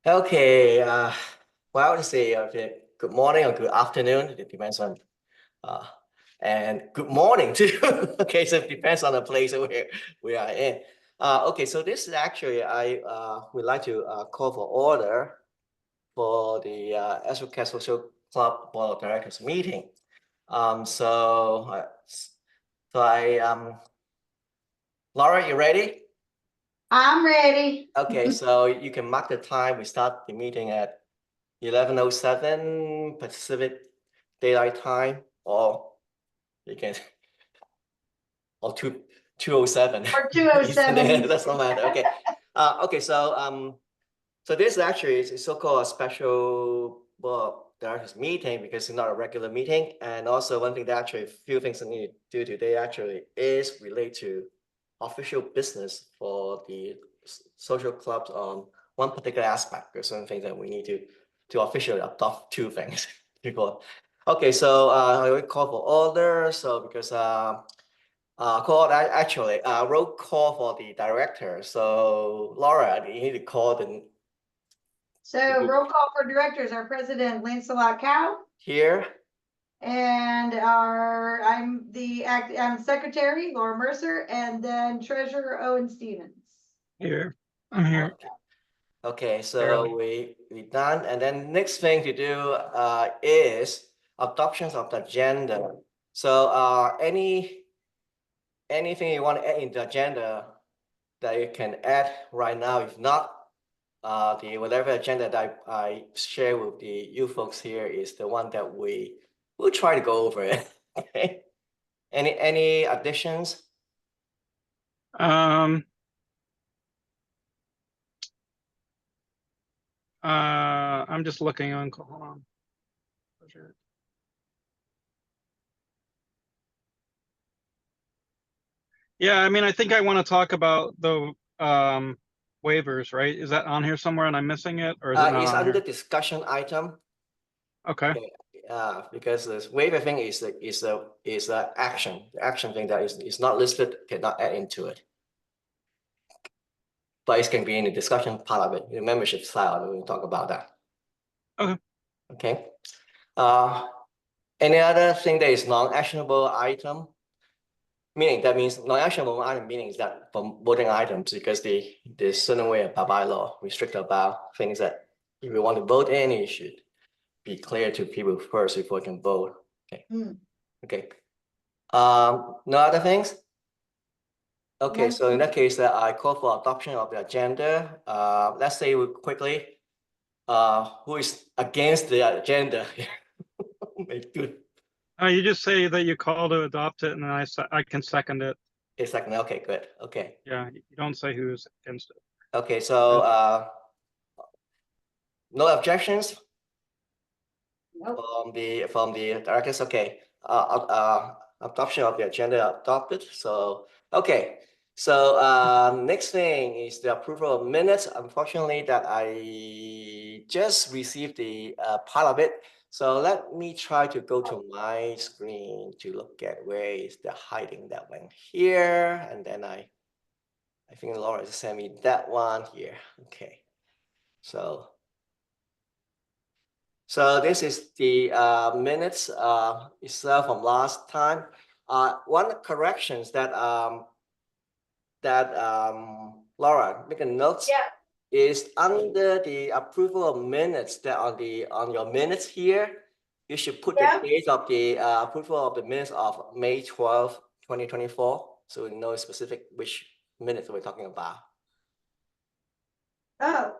Okay, well, let's say okay, good morning or good afternoon. It depends on, uh, and good morning too. Okay, so it depends on the place where we are in. Okay, so this is actually I would like to call for order for the Astrocats Social Club Board of Directors meeting. So Laura, you ready? I'm ready. Okay, so you can mark the time. We start the meeting at 11:07 Pacific Daylight Time, or you can, or 2:07. Or 207. That's not matter. Okay. Okay, so this actually is so-called a special directors meeting because it's not a regular meeting. And also one thing that actually a few things I need to do today actually is relate to official business for the social clubs on one particular aspect. There's some things that we need to officially adopt two things. People. Okay, so I will call for order. So because actually roll call for the director. So Laura, you need to call So roll call for directors, our president, Lancelot Cow, here. and I'm secretary, Laura Mercer, and then treasurer, Owen Stevens. Here, I'm here. Okay, so Barely. we done, and then next thing to do is adoptions of the agenda. So anything you want to add in the agenda that you can add right now. If not, the whatever agenda that I share with the you folks here is the one that we will try to go over it. Okay. Any additions? I'm just looking on. Hold on. Yeah, I mean, I think I want to talk about the waivers, right? Is that on here somewhere and I'm missing it, or is it not It's on under here? discussion item. Okay. Because this waiver thing is the action. The action thing that is not listed cannot add into it. But it can be in the discussion part of it, the membership style. We'll talk about that. Okay. Okay. Any other thing that is non-actionable item? Meaning that means non-actionable item meaning that for voting items because there's certain way of bylaw restrict about things that if you want to vote in, you should be clear to people first before you can vote. Okay. Okay. No other things? Okay, No. so in that case, I call for adoption of the agenda. Let's say quickly, who is against the agenda? Good. You just say that you call to adopt it, and then I can second it. A second. Okay, good. Okay. Yeah, you don't say who's against it. Okay, so no objections Nope. from the directors. Okay. Adoption of the agenda adopted. So okay. So next thing is the approval of minutes. Unfortunately, that I just received the part of it. So let me try to go to my screen to look at where is the hiding that went here, and then I think Laura just sent me that one here. Okay. So this is the minutes itself from last time. One corrections that Laura make a note. Yeah. Is under the approval of minutes that on your minutes here, you should put the date of the approval of the minutes of May 12th, 2024. So we know specific which minutes we're talking about. Oh.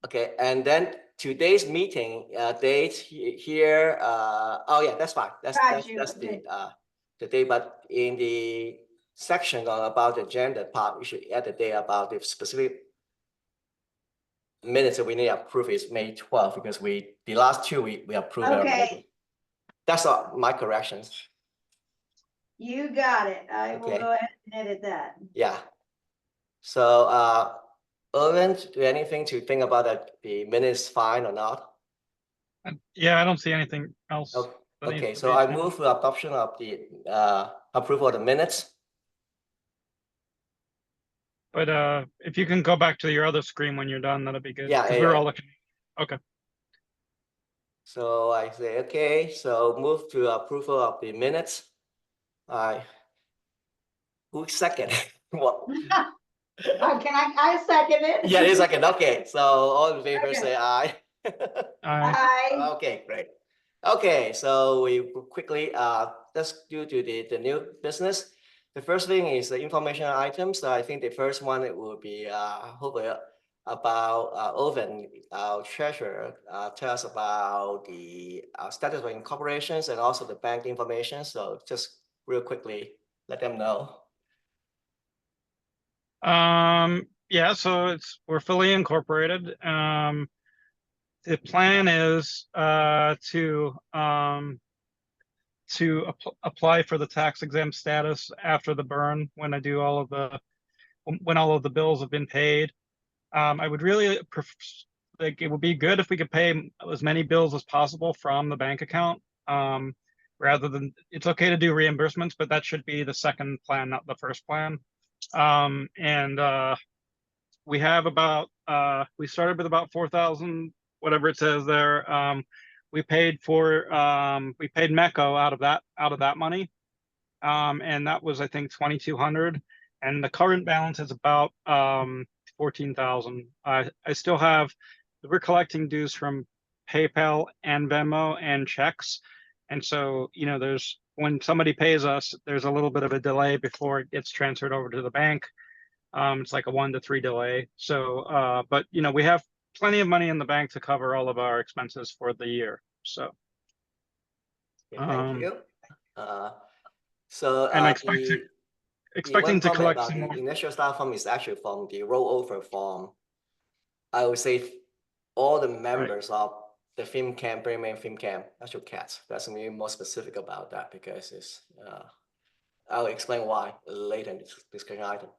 Okay, and then today's meeting date here. Oh yeah, that's fine. That's the date. But in the section on about the agenda part, we should add the date about the specific minutes that we need to approve is May 12th because the last two we approved already. That's all my corrections. You got it. I will go ahead and edit that. Yeah. So Erwin, do anything to think about that the minutes fine or not? Yeah, I don't see anything else. Okay, so I move for adoption of the approval of the minutes. But if you can go back to your other screen when you're done, that'll be good. Yeah, we were all looking. Okay. So I say, okay, so move to approval of the minutes. Who second? What? Can I second it? Yeah, it's second. Okay, so all in favor Okay. say aye. Aye. Okay, great. Okay, so we quickly let's do to the new business. The first thing is the information items. I think the first one it will be hopefully about Owen, our treasurer, tell us about the status of incorporations and also the bank information. So just real quickly let them know. Yeah, so we're fully incorporated. The plan is to apply for the tax exempt status after the burn when all of the bills have been paid. I would really like it would be good if we could pay as many bills as possible from the bank account. Rather than, it's okay to do reimbursements, but that should be the second plan, not the first plan. We have we started with about 4,000, whatever it says there. We paid MECO out of that money. And that was, I think, 2,200. And the current balance is about 14,000. I still have, we're collecting dues from PayPal and Venmo and checks. And so, when somebody pays us, there's a little bit of a delay before it gets transferred over to the bank. It's like a 1 to 3 delay. So, but we have plenty of money in the bank to cover all of our expenses for the year. So, Okay, thank you. and expecting to collect some more. The initial start form is actually from the rollover form. I would say all the members of the film camp, Brainman film camp, Astrocats. That's me more specific about that because it's. I'll explain why later in this discussion item.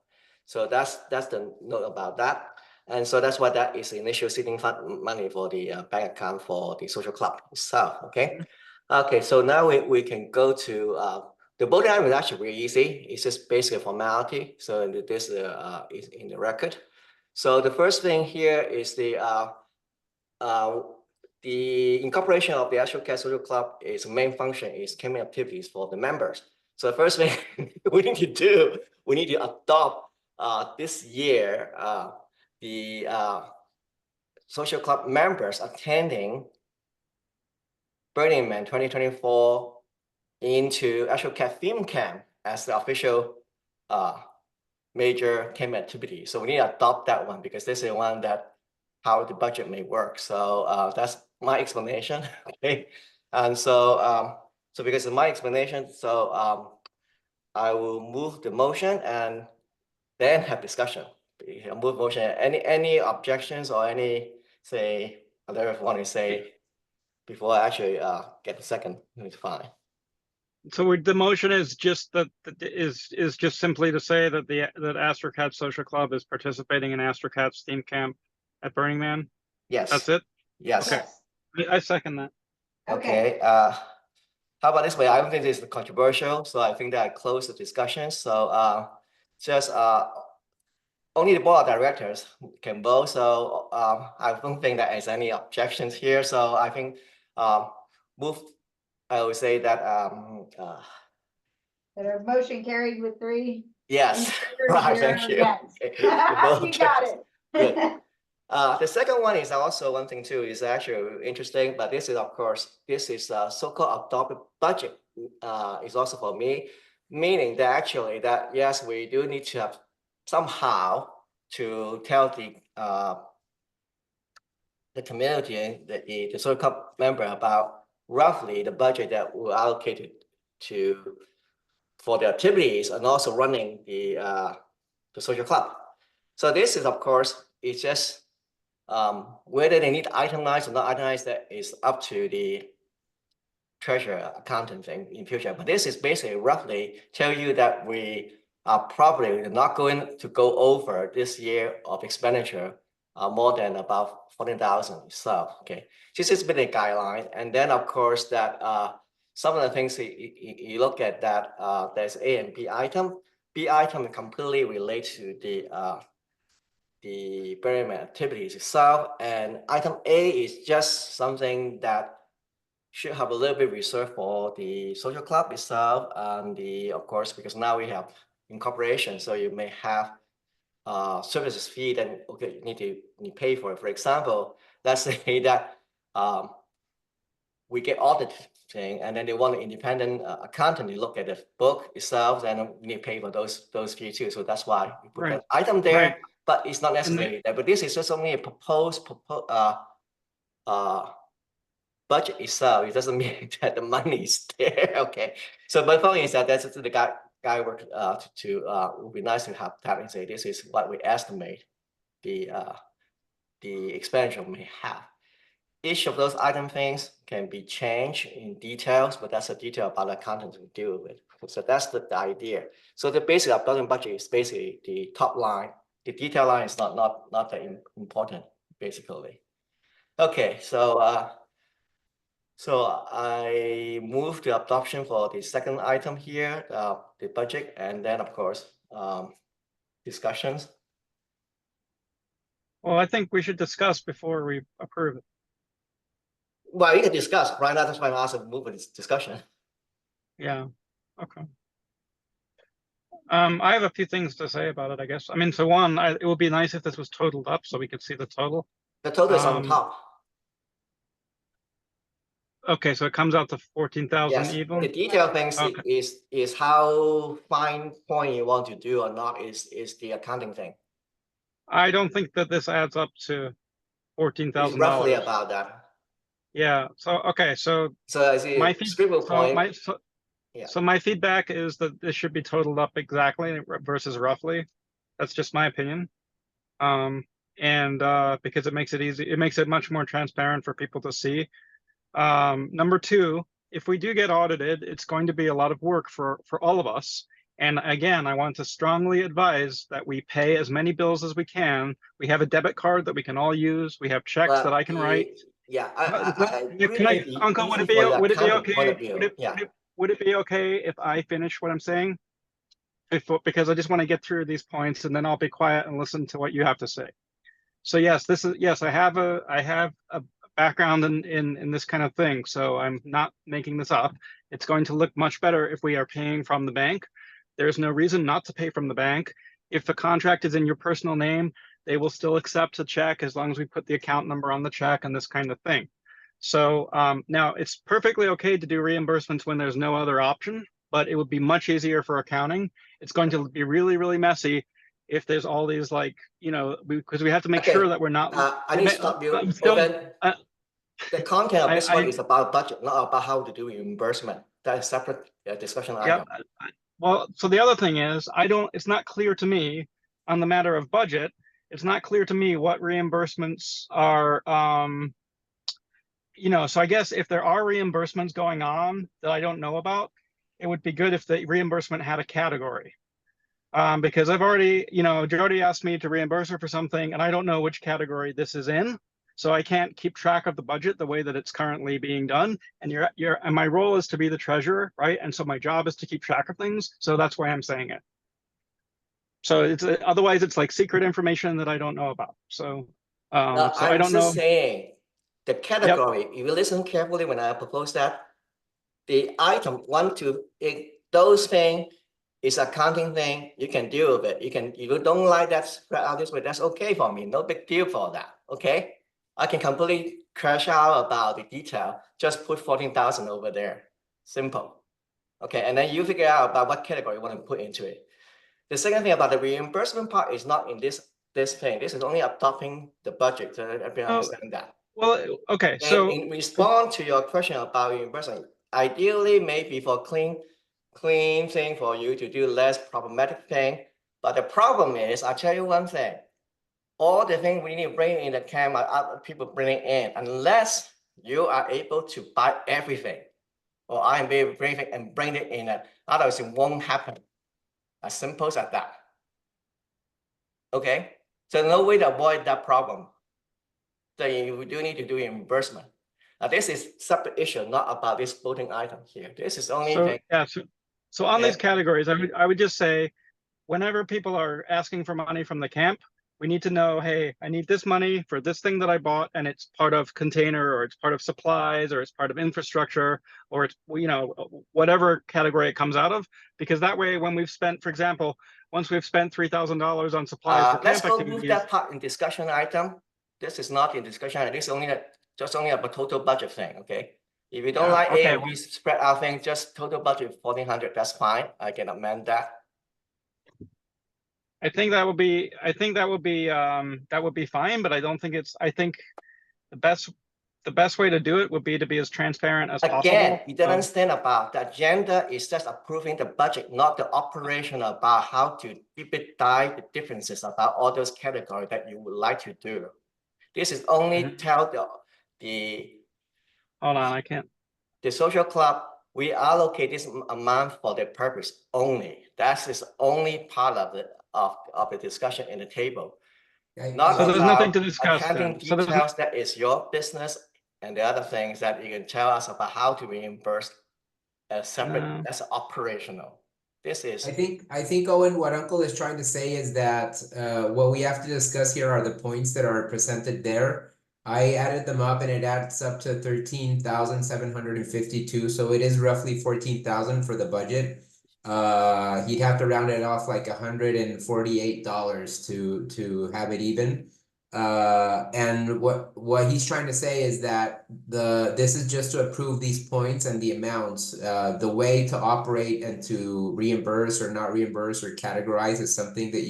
So that's the note about that. And so that's why that is the initial seeding fund money for the bank account for the social club itself. Okay. Okay. So now we can go to the voting item is actually really easy. It's just basically a formality. So this is in the record. So the first thing here is the incorporation of the Astrocats Social Club is main function is campaign activities for the members. So the first thing we need to do, we need to adopt this year the social club members attending Burning Man 2024 into Astrocats Film Camp as the official major camp activity. So we need to adopt that one because this is the one that how the budget may work. So that's my explanation. Okay, and so so because of my explanation, so I will move the motion and then have discussion. Move motion. Any objections or any say other want to say before I actually get the second? It's fine. So the motion is just is just simply to say that that Astrocats Social Club is participating in Astrocats Theme Camp at Burning Man. Yes. That's it. Yes. Okay. I second that. Okay. How about this way? I don't think this is controversial, so I think that I close the discussion. So just only the board of directors can vote. So I don't think that there's any objections here. So I think move. I would say that Their motion carried with 3. yes. Right. Thank you. Okay. You got it. Good. The second one is also one thing too, is actually interesting, but this is of course, this is a so-called adopted budget is also for me, meaning that actually that yes, we do need to have somehow to tell the community, the social club member about roughly the budget that we allocated to for the activities and also running the social club. So this is of course, it's just whether they need itemized or not itemized, that is up to the treasurer accountant thing in future. But this is basically roughly tell you that we are probably not going to go over this year of expenditure more than about 14,000. So okay, this is been a guideline, and then of course that some of the things you look at that there's A and B item. B item completely relate to the the pyramid activities itself, and item A is just something that should have a little bit reserved for the social club itself, and of course, because now we have incorporation, so you may have services fee, then okay, you need to pay for it. For example, let's say that we get audit thing, and then they want an independent accountant to look at the book itself, then we need to pay for those fees too. So that's why we put that item there, Right. but it's not necessary that. But this is just only a proposed budget itself. It doesn't mean that the money is there. Okay. So my point is that that's the guy work would be nice to have that and say this is what we estimate the expenditure may have. Each of those item things can be changed in details, but that's a detail about the accountant to deal with. So that's the idea. So the basic building budget is basically the top line. The detail line is not that important, basically. Okay, so so I move the adoption for the second item here, the budget, and then of course discussions. Well, I think we should discuss before we approve it. Well, you can discuss right now. That's why I'm asking move for this discussion. Yeah. Okay. I have a few things to say about it, I guess. I mean, so one, it would be nice if this was totaled up so we could see the total. The total is on top. Okay, so it comes out to 14,000 Yes, even. the detail things Okay. is how fine point you want to do or not is the accounting thing. I don't think that this adds up to It's roughly $14,000. about that. Yeah. So okay. So I see my scribble point. so my feedback is that this should be totaled up exactly versus roughly. That's just my opinion. And because it makes it easy, it makes it much more transparent for people to see. Number two, if we do get audited, it's going to be a lot of work for all of us. And again, I want to strongly advise that we pay as many bills as we can. We have a debit card that we can all use. We have checks that I can write. Yeah, Uncle, would it be okay? Would it be okay if I finish what I'm saying? Because I just want to get through these points, and then I'll be quiet and listen to what you have to say. So yes, I have a background in this kind of thing, so I'm not making this up. It's going to look much better if we are paying from the bank. There's no reason not to pay from the bank. If the contract is in your personal name, they will still accept a check as long as we put the account number on the check and this kind of thing. So now it's perfectly okay to do reimbursements when there's no other option, but it would be much easier for accounting. It's going to be really, really messy if there's all these, like, you know, because we have to make sure that we're not. I need to stop you. The content of this one is about budget, not about how to do reimbursement. That is separate discussion item. Well, so the other thing is, it's not clear to me on the matter of budget. It's not clear to me what reimbursements are, you know, so I guess if there are reimbursements going on that I don't know about, it would be good if the reimbursement had a category. Because I've already, you know, Jody asked me to reimburse her for something, and I don't know which category this is in. So I can't keep track of the budget the way that it's currently being done. And and my role is to be the treasurer, right? And so my job is to keep track of things. So that's why I'm saying it. So it's otherwise it's like secret information that I don't know about. So so I don't know. Saying the category. If you listen carefully when I propose that, the item 1 to 8, those things is accounting thing. You can deal with it. If you don't like that spread out this way, that's okay for me. No big deal for that. Okay. I can completely crash out about the detail. Just put 14,000 over there. Simple. Okay, and then you figure out about what category you want to put into it. The second thing about the reimbursement part is not in this thing. This is only adopting the budget. So everyone understand that. Well, okay. And so in response to your question about reimbursement, ideally maybe for clean thing for you to do less problematic thing. But the problem is, I'll tell you one thing. All the things we need to bring in the camp are other people bringing in, unless you are able to buy everything, or I am able to bring it and bring it in. Otherwise, it won't happen. As simple as that. Okay, so no way to avoid that problem. So you do need to do reimbursement. Now, this is separate issue, not about this voting item here. This is only so, thing. yeah. So on these categories, I would just say, whenever people are asking for money from the camp, We need to know, hey, I need this money for this thing that I bought, and it's part of container, or it's part of supplies, or it's part of infrastructure, or it's, you know, whatever category it comes out of. Because that way, when we've spent, for example, once we've spent $3,000 on supplies for Let's camp go move activities. that part in discussion item. This is not in discussion. This is only just only about total budget thing. Okay. If you don't Yeah, like A okay, and B spread out thing, just total budget 1,400. That's fine. I can amend that. I think that would be, that would be fine, but I don't think it's, I think the best way to do it would be to be as transparent as possible. Again, you don't understand about the agenda is just approving the budget, not the operation about how to deep dive the differences about all those categories that you would like to do. This is only tell the Hold on, I can't. The social club, we allocate this amount for the purpose only. That is only part of the discussion in the table. Not So there's about nothing to discuss accounting then. So there's details. That is your business, and the other things that you can tell us about how to reimburse as separate as operational. This is. I think Owen, what Uncle is trying to say is that what we have to discuss here are the points that are presented there. I added them up and it adds up to 13,752. So it is roughly 14,000 for the budget. He'd have to round it off like $148 to have it even. And what he's trying to say is that this is just to approve these points and the amounts. The way to operate and to reimburse or not reimburse or categorize is something that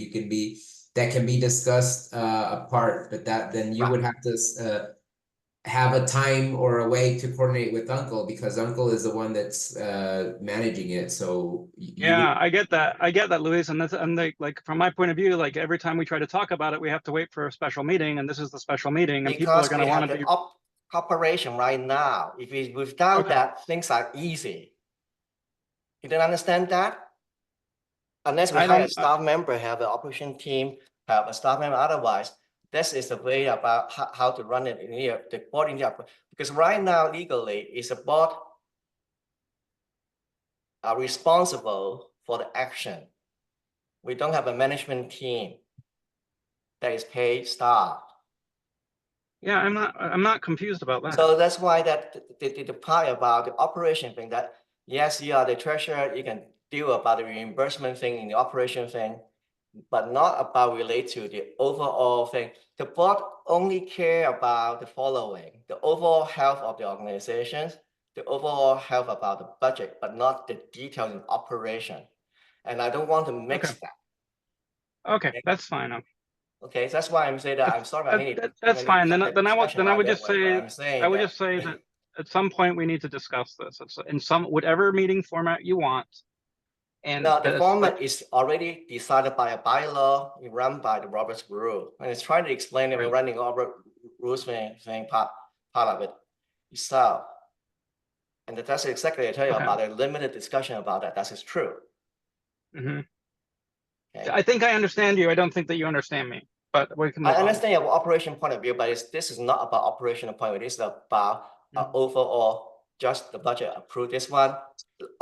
can be discussed apart, but then you would have to have a time or a way to coordinate with Uncle, because Uncle is the one that's managing it. So yeah, I get that, Luis, and that's, and like from my point of view, like every time we try to talk about it, we have to wait for a special meeting, and this is the special meeting, and people are going to want to be operation right now. If we without that, things are easy. You don't understand that? Unless we hire a staff member, have an operation team, have a staff member. Otherwise, this is the way about how to run it in here. The board in here, because right now legally is a board are responsible for the action. We don't have a management team that is paid staff. Yeah, I'm not confused about that. So that's why that the part about the operation thing, that yes, you are the treasurer, you can deal about the reimbursement thing in the operation thing, but not about relate to the overall thing. The board only care about the following: the overall health of the organizations, the overall health about the budget, but not the details in operation. And I don't want to mix that. Okay, that's fine. Okay, so that's why I'm saying that I'm sorry. That's fine. Then I would just say that at some point we need to discuss this. It's in whatever meeting format you want. And no, the format is already decided by a bylaw, run by the Roberts rule, and it's trying to explain that we're running Robert rules thing part of it itself. And that's exactly I tell you about a limited discussion about that. That is true. Okay. I think I understand you. I don't think that you understand me, but we can. I understand your operation point of view, but this is not about operational point of view. It's about overall just the budget approved. This one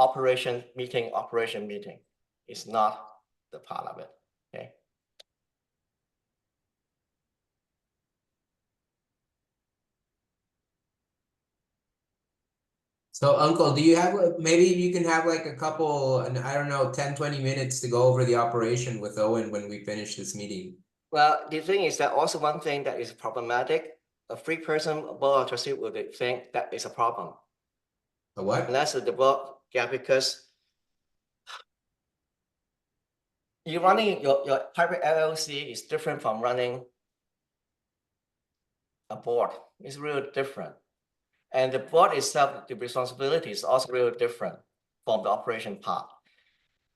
operation meeting is not the part of it. Okay. So Uncle, do you have, maybe you can have like a couple, and I don't know, 10-20 minutes to go over the operation with Owen when we finish this meeting? Well, the thing is that also one thing that is problematic, a three-person board of trustees would think that is a problem. A what? Unless the board, because you running your private LLC is different from running a board. It's really different. And the board itself, the responsibility is also really different from the operation part.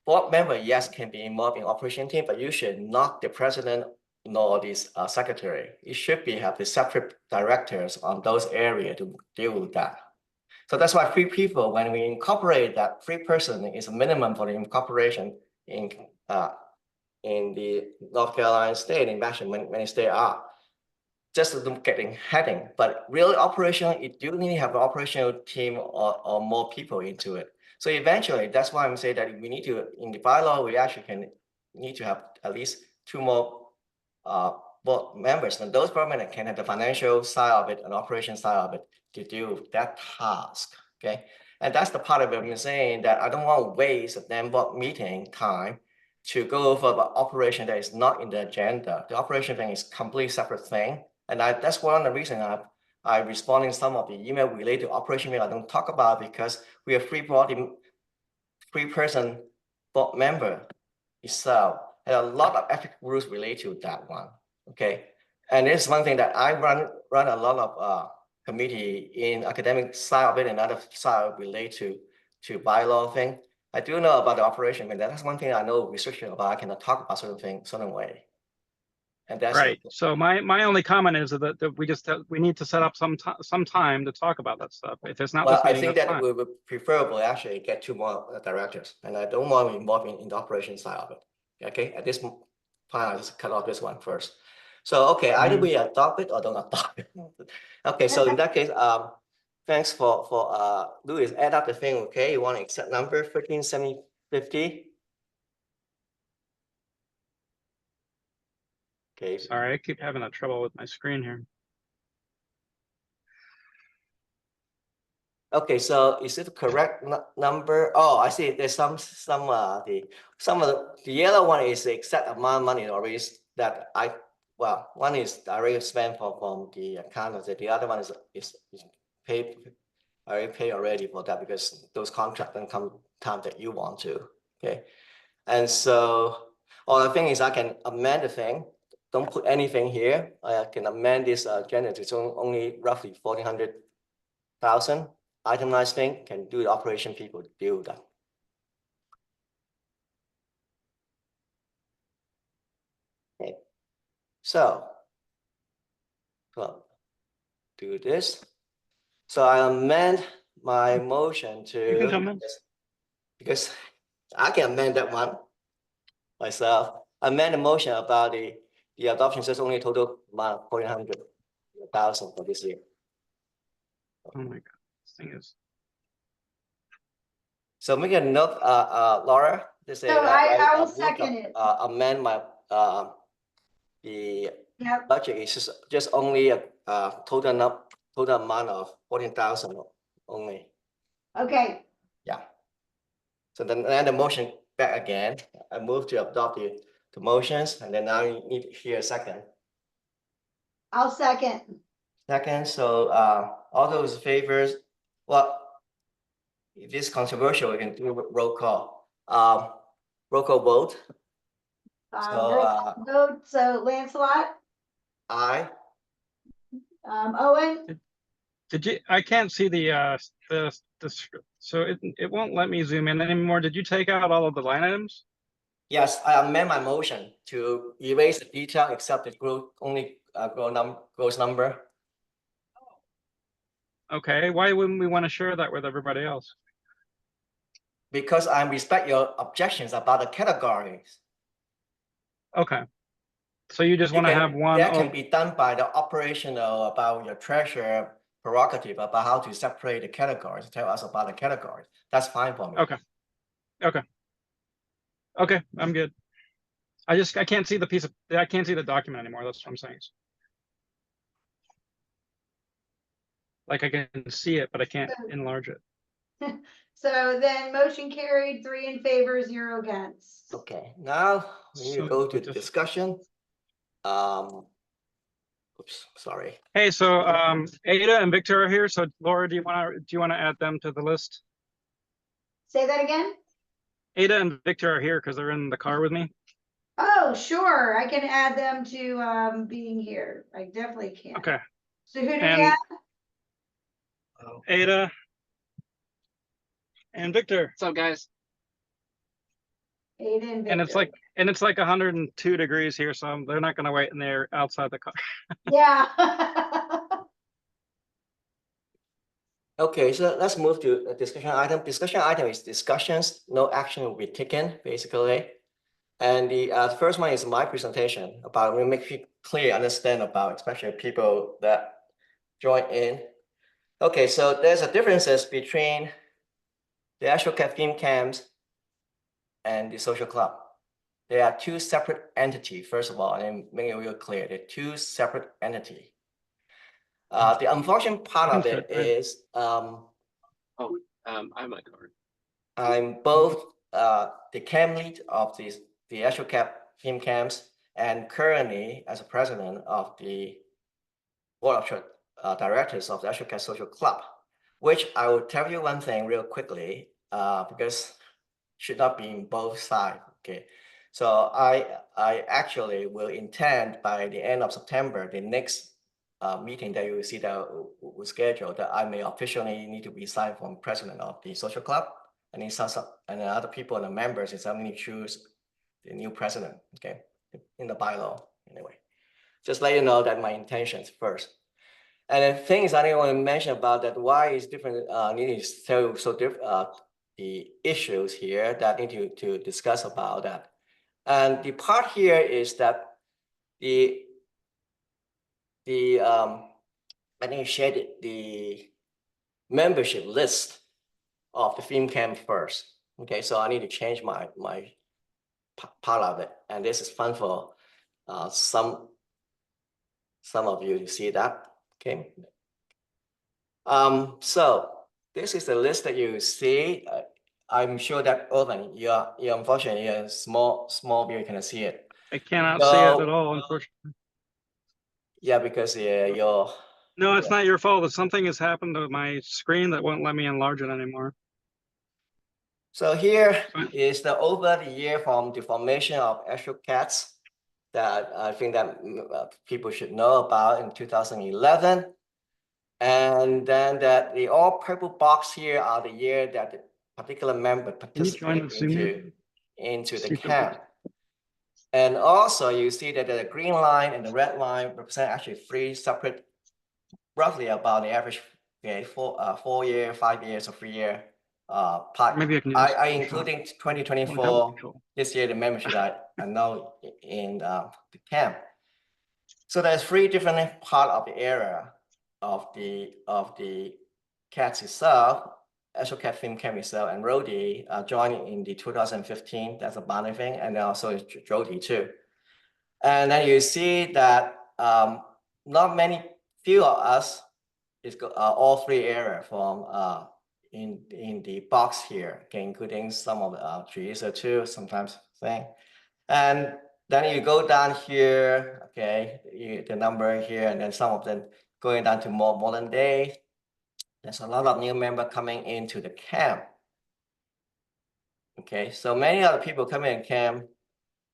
Board member, yes, can be involved in operation team, but you should not the president nor this secretary. It should be have the separate directors on those areas to deal with that. So that's why 3 people, when we incorporate that 3 person is a minimum for the incorporation in the North Carolina state in many states are. Just getting heading, but really operational, you do need to have an operational team or more people into it. So eventually, that's why I'm saying that we need to, in the bylaw, we actually need to have at least 2 more board members, and those board members can have the financial side of it and operation side of it to do that task, okay? And that's the part of it I'm saying that I don't want to waste a damn board meeting time to go over the operation that is not in the agenda. The operation thing is completely separate thing. And that's one of the reasons I responding some of the email related to operation I don't talk about because we have three-person board member itself, and a lot of ethical rules related to that one. Okay, and it's one thing that I run a lot of committee in academic side of it and other side related to bylaw thing. I do know about the operation, but that's one thing I know researching about. I cannot talk about certain way. And that's right. So my only comment is that we need to set up some time to talk about that stuff. If it's not well, this meeting, I think that's that fine. we would preferably actually get 2 more directors, and I don't want to involve in the operation side of it. Okay, at this point, I just cut off this one first. So okay, either we adopt it or don't adopt it. Okay, so in that case, thanks for Louis, add up the thing. Okay, you want to accept number 137050. Okay. Sorry, I keep having that trouble with my screen here. Okay, so is it the correct number? Oh, I see. There's some of the yellow one is the exact amount of money already that one is already spent from the account of the other one is paid. I already paid already for that because those contracts don't come time that you want to. Okay, and so the thing is I can amend the thing. Don't put anything here. I can amend this agenda to only roughly 1,400,000. Itemized thing can do the operation people deal with that. Okay, so do this. So I amend my motion to You can come in. because I can amend that one myself. Amend the motion about the adoption says only total amount of 400,000 for this year. Oh my God, this thing is. So make a note, Laura. To say So that I will second it. Amend my the Yep. budget is just only a total amount of 14,000 only. Okay, Yeah. So then the motion back again. I move to adopt the motions, and then now you need to hear a second. I'll second. Second, so all those favors, well, if it's controversial, we can do roll call. Roll call vote. Roll call vote. So Lancelot, Aye. Owen, Did you? I can't see the so it won't let me zoom in anymore. Did you take out all of the line items? Yes, I amend my motion to erase the detail except the gross number. Okay, why wouldn't we want to share that with everybody else? Because I respect your objections about the categories. Okay, so you just want to have one. That can be done by the operational about your treasurer prerogative about how to separate the categories. Tell us about the categories. That's fine for me. Okay, I'm good. I can't see I can't see the document anymore. That's what I'm saying. Like I can see it, but I can't enlarge it. so then motion carried, 3 in favor, 0 against. Okay, now we need to go to the discussion. Oops, sorry. Hey, so Ada and Victor are here. So Laura, do you want to add them to the list? Say that again? Ada and Victor are here because they're in the car with me. Oh, sure. I can add them to being here. I definitely can. Okay. So who do we have? Ada and Victor. What's up, guys? Ada and Victor. And it's like 102 degrees here, so they're not going to wait in there outside the car. Yeah. Okay, so let's move to a discussion item. Discussion item is discussions, no action will be taken, basically. And the first one is my presentation about, we make it clear, understand about, especially people that join in. Okay, so there's a differences between the actual theme camps and the social club. they are two separate entities. First of all, and make it real clear, they're two separate entities. The unfortunate part of it is I have my card. I'm both the camp lead of the Astrocats theme camps, and currently as a president of the board of directors of the Astrocats Social Club, which I will tell you one thing real quickly, because should not be in both sides. Okay, so I actually will intend by the end of September, the next meeting that you will see that we schedule, that I may officially need to resign from president of the social club, and and other people and the members is only choose the new president. Okay, in the bylaw anyway. Just let you know that my intentions first. And the things I want to mention about that why is different needing so different the issues here that need to discuss about that. And the part here is that I need to share the membership list of the theme camp first. Okay, so I need to change my part of it, and this is fun for some of you to see that. Okay. So this is the list that you see. I'm sure that Irvin, you're unfortunately a small view, you cannot see it. I cannot see it at all, unfortunately. Yeah, because you're. No, it's not your fault. Something has happened to my screen that won't let me enlarge it anymore. So here is the over the year from the formation of Astrocats that I think that people should know about in 2011. And then that the all purple box here are the year that the particular member participated into the camp. And also you see that the green line and the red line represent actually three separate, roughly about the average 4 year, 5 years, or 3 year part. Maybe I can I including 2024 this year the membership I know in the camp. So there's 3 different part of the area of the cats itself. Astrocats theme camp itself, and Rody joined in the 2015. That's a Barney thing, and then also Jody too. And then you see that not many, few of us is all 3 areas from in the box here, okay, including some of the trees or 2 sometimes thing. And then you go down here, okay, the number here, and then some of them going down to more modern day. There's a lot of new members coming into the camp. Okay, so many other people coming in camp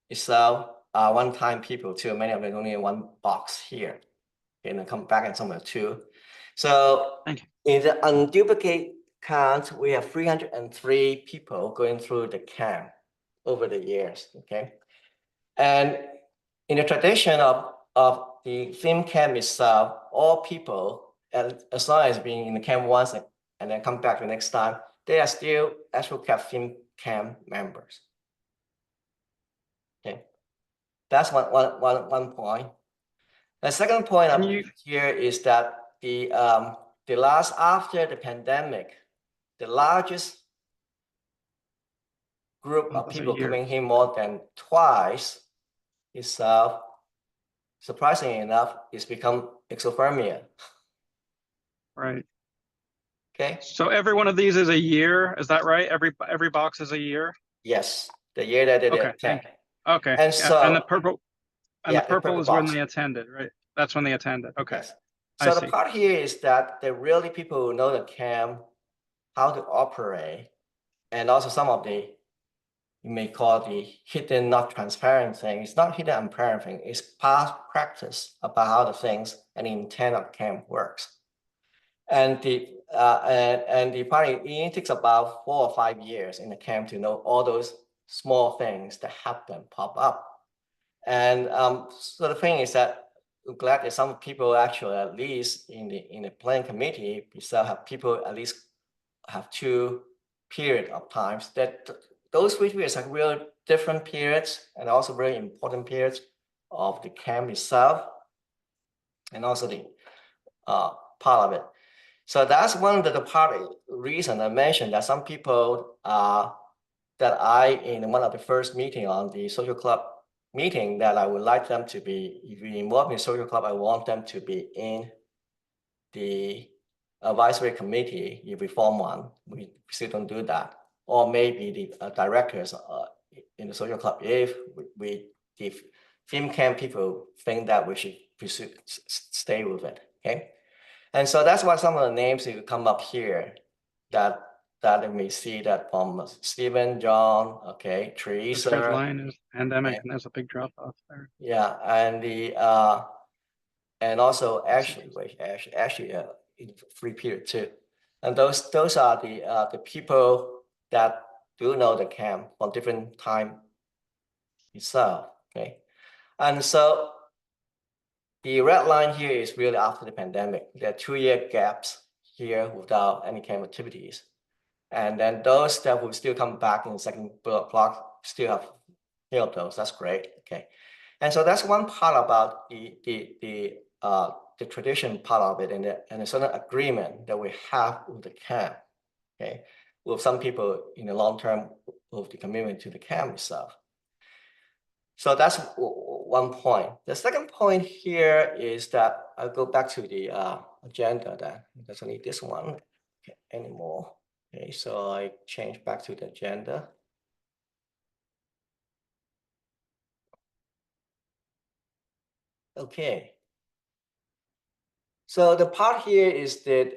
itself are one-time people too. Many of them only in 1 box here. Okay, and then come back and some of 2. So in the unduplicate count, we have 303 people going through the camp over the years. Okay, and in the tradition of the theme camp itself, all people, as long as being in the camp once and then come back the next time, they are still Astrocats theme camp members. Okay, that's one point. The second point up here is that the last after the pandemic, the largest group of people coming here more than twice is surprisingly enough, it's become exothermia. Right. Okay. So every one of these is a year, is that right? Every box is a year? Yes, the year that they attend. Okay. And so and the purple the purple is box. when they attended, right? That's when they attended. Okay. Yes. So the part here is that the really people who know the camp, how to operate, and also some of the, you may call the hidden, not transparent thing. It's not hidden, transparent thing. It's past practice about how the things and the intent of camp works. And the party, it takes about 4 or 5 years in the camp to know all those small things that happen pop up. And so the thing is that I'm glad that some people actually, at least in the planning committee, we still have people at least have 2 period of times that those 3 periods are real different periods and also very important periods of the camp itself, and also the part of it. So that's one of the reason I mentioned that some people that in one of the first meeting on the social club meeting, that I would like them to be, if we involve in the social club, I want them to be in the advisory committee. If we form one, we still don't do that. Or maybe the directors in the social club, if FinCam people think that we should stay with it, okay? And so that's why some of the names that come up here that you may see that from Stephen, John, okay, The Teresa. trend line is pandemic, Yeah. and there's a big drop off there. Yeah, and and also actually in free period too. And those are the people that do know the camp from different time itself, okay? And so the red line here is really after the pandemic. There are 2-year gaps here without any camp activities. And then those that will still come back in the second block still have filled those. That's great, okay? And so that's one part about the tradition part of it, and a certain agreement that we have with the camp, okay? With some people in the long term with the commitment to the camp itself. So that's one point. The second point here is that I'll go back to the agenda that doesn't need this one anymore. Okay, so I change back to the agenda. Okay. So the part here is that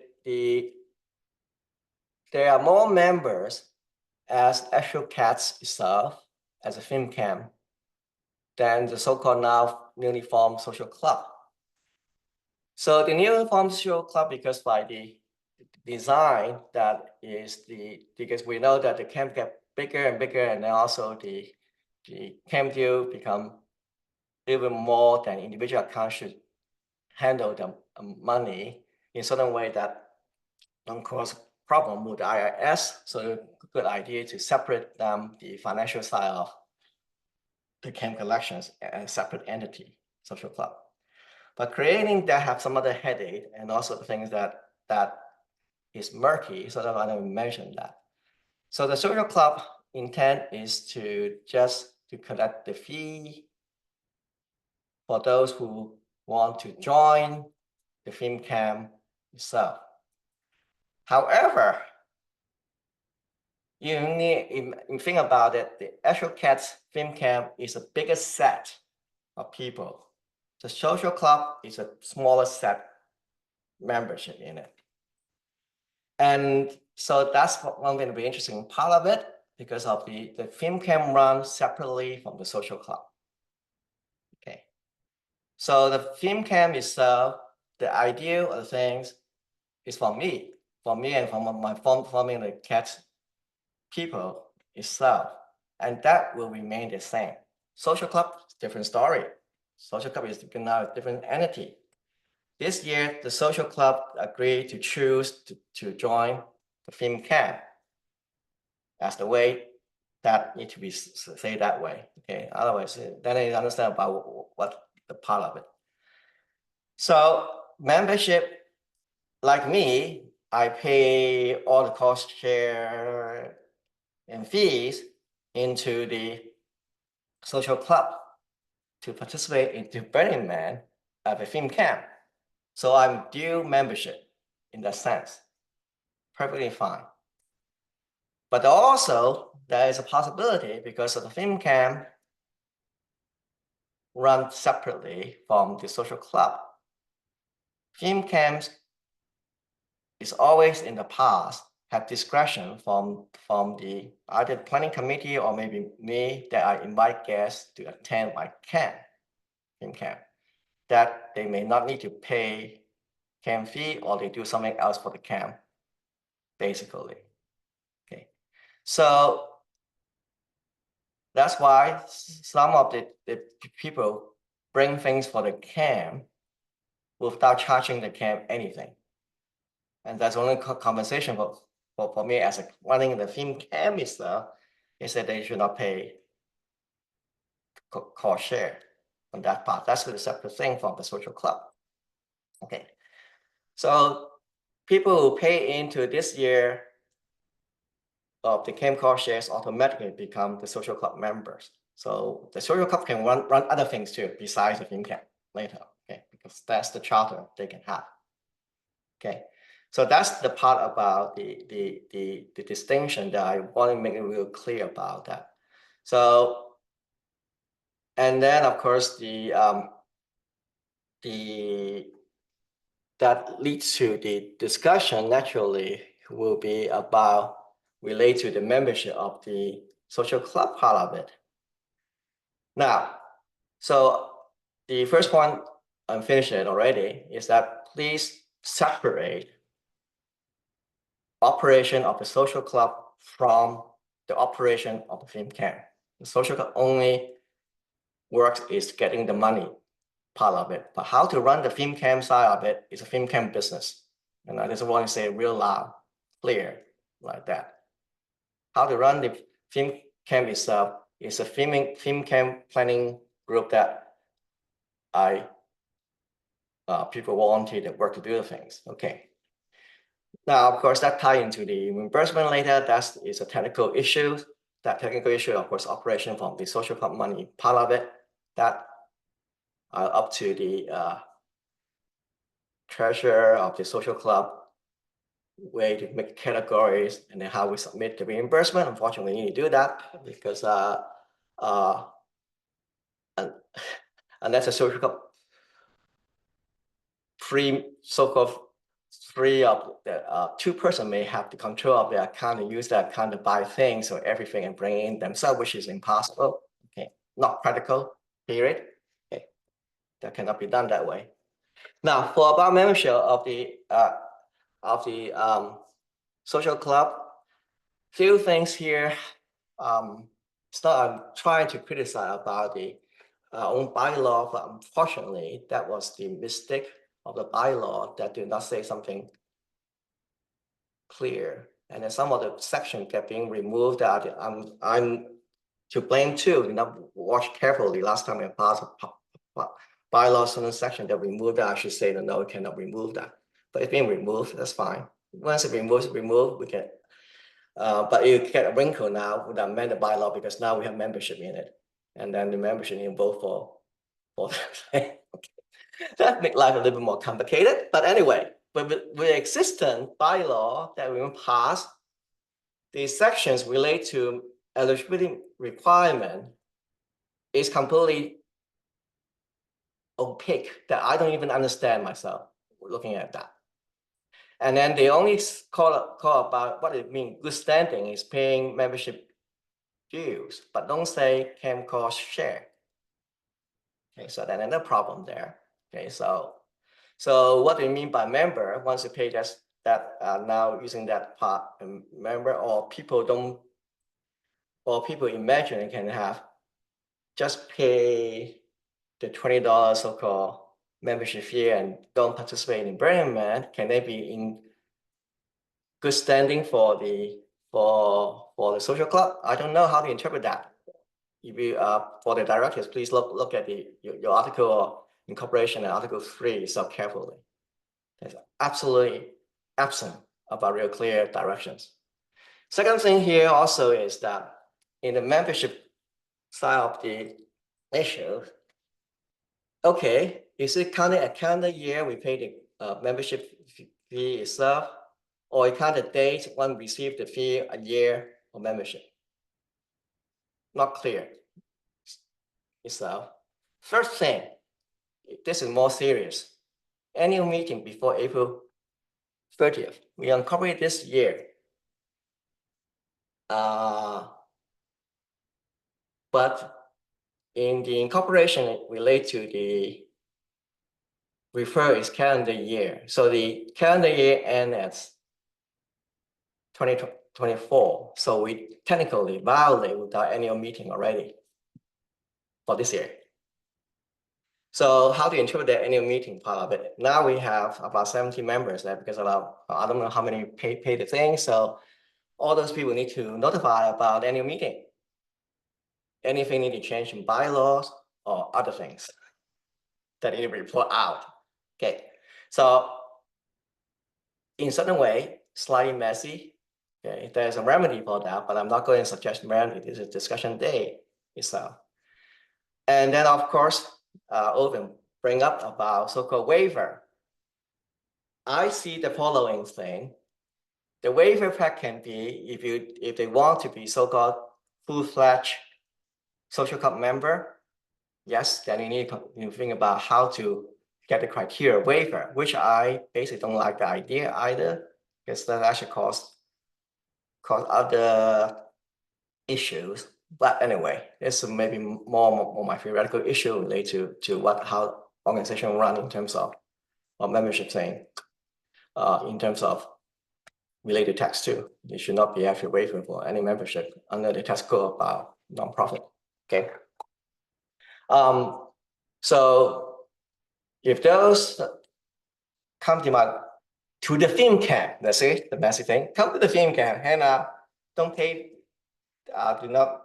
there are more members as Astrocats itself as a film camp than the so-called now newly formed social club. So the newly formed social club, because by the design that is because we know that the camp get bigger and bigger, and then also the camp deal become even more than individual accounts should handle the money in certain way that don't cause problem with the IRS. So good idea to separate them, the financial side of the camp collections, and separate entity, social club. But creating that have some other headache, and also the things that is murky, so that I don't mention that. So the social club intent is to just to collect the fee for those who want to join the film camp itself. However, you think about it, the Astrocats film camp is a bigger set of people. The social club is a smaller set membership in it. And so that's one going to be interesting part of it, because of the film camp runs separately from the social club. Okay. So the film camp itself, the idea of the things is for me and from my forming the cats people itself, and that will remain the same. Social club, different story. Social club is now a different entity. This year, the social club agreed to choose to join the film camp as the way that need to be say that way. Okay, otherwise, then I understand about what the part of it. So membership, like me, I pay all the cost share and fees into the social club to participate into Burning Man at a film camp. So I'm due membership in that sense. Perfectly fine. But also there is a possibility, because of the film camp run separately from the social club. Film camps is always in the past have discretion from the either planning committee or maybe me, that I invite guests to attend my camp, film camp, that they may not need to pay camp fee, or they do something else for the camp, basically. Okay, so that's why some of the people bring things for the camp without charging the camp anything. And that's only compensation for me as a running the film camp itself, is that they should not pay cost share on that part. That's a separate thing from the social club. Okay, so people who pay into this year of the CAMCOR shares automatically become the social club members. So the social club can run other things too besides the FinCam later, okay? Because that's the charter they can have. Okay, so that's the part about the distinction that I want to make it real clear about that. So, and then of course that leads to the discussion naturally will be about relate to the membership of the social club part of it. Now, so the first point, I'm finished it already, is that please separate operation of the social club from the operation of the FinCam. The social club only works is getting the money part of it, but how to run the FinCam side of it is a FinCam business. And I just want to say real loud, clear, like that. How to run the FinCam itself is a FinCam planning group that people volunteer that work to do the things. Okay. Now, of course, that ties into the reimbursement later. That is a technical issue. That technical issue, of course, operation from the social club money part of it. That up to the treasurer of the social club way to make categories and then how we submit the reimbursement. Unfortunately, we need to do that because unless a social club so-called free of the two-person may have the control of the account and use that account to buy things or everything and bring in themselves, which is impossible. Okay, not practical. Period. Okay, that cannot be done that way. Now, for about membership of the social club, few things here. It's not I'm trying to criticize about the own bylaw, but unfortunately, that was the mistake of the bylaw that did not say something clear, and then some of the section kept being removed. That I'm to blame too. Did not watch carefully last time I passed bylaw certain section that removed that. I should say that no, we cannot remove that, but it's being removed. That's fine. Once it removes, we can. But you get a wrinkle now with amend the bylaw because now we have membership in it, and then the membership in both for okay. That makes life a little bit more complicated. But anyway, but with the existing bylaw that we pass, these sections relate to eligibility requirement is completely opaque that I don't even understand myself looking at that. And then they only call about what it means. Good standing is paying membership dues, but don't say CAMCOR share. Okay, so then another problem there. Okay, so what do you mean by member? Once you pay that now using that part member, or people imagine you can have just pay the $20 so-called membership fee and don't participate in Burning Man. Can they be in good standing for the social club? I don't know how to interpret that. If you for the directors, please look at your article or incorporation and Article 3 so carefully. It's absolutely absent about real clear directions. Second thing here also is that in the membership side of the issue, okay, is it counted a calendar year we pay the membership fee itself, or it count the date one received the fee a year of membership? Not clear itself. First thing, this is more serious. Annual meeting before April 30th. We incorporate this year. But in the incorporation, it relate to the refer is calendar year. So the calendar year ends at 2024. So we technically violate without annual meeting already for this year. So how to interpret the annual meeting part of it? Now we have about 70 members there because about, I don't know how many pay the thing. So all those people need to notify about annual meeting. Anything need to change in bylaws or other things that need to report out. Okay, so in certain way, slightly messy, Okay, there's a remedy for that, but I'm not going to suggest remedy. This is a discussion day itself. And then of course, Owen bring up about so-called waiver. I see the following thing. The waiver pack can be if they want to be so-called full-fledged social club member, yes, then you need to think about how to get the criteria waiver, which I basically don't like the idea either, because that actually cause other issues. But anyway, it's maybe more my theoretical issue related to how organization run in terms of membership thing, in terms of related tax too. You should not be actually waiving for any membership under the tax code about nonprofit. Okay. So if those come to the theme camp, that's it, the basic thing. Come to the theme camp and don't pay, do not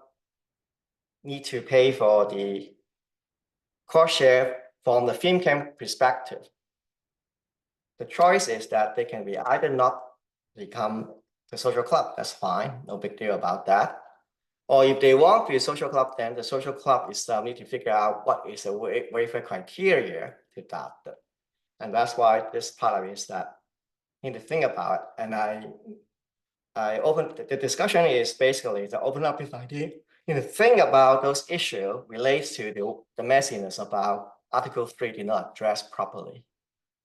need to pay for the cost share from the theme camp perspective. The choice is that they can be either not become the social club, that's fine, no big deal about that. Or if they want to be a social club, then the social club itself need to figure out what is the waiver criteria to that. And that's why this part of it is that you need to think about it. And I open the discussion is basically to open up this idea. You know, think about those issues relates to the messiness about Article 3 did not address properly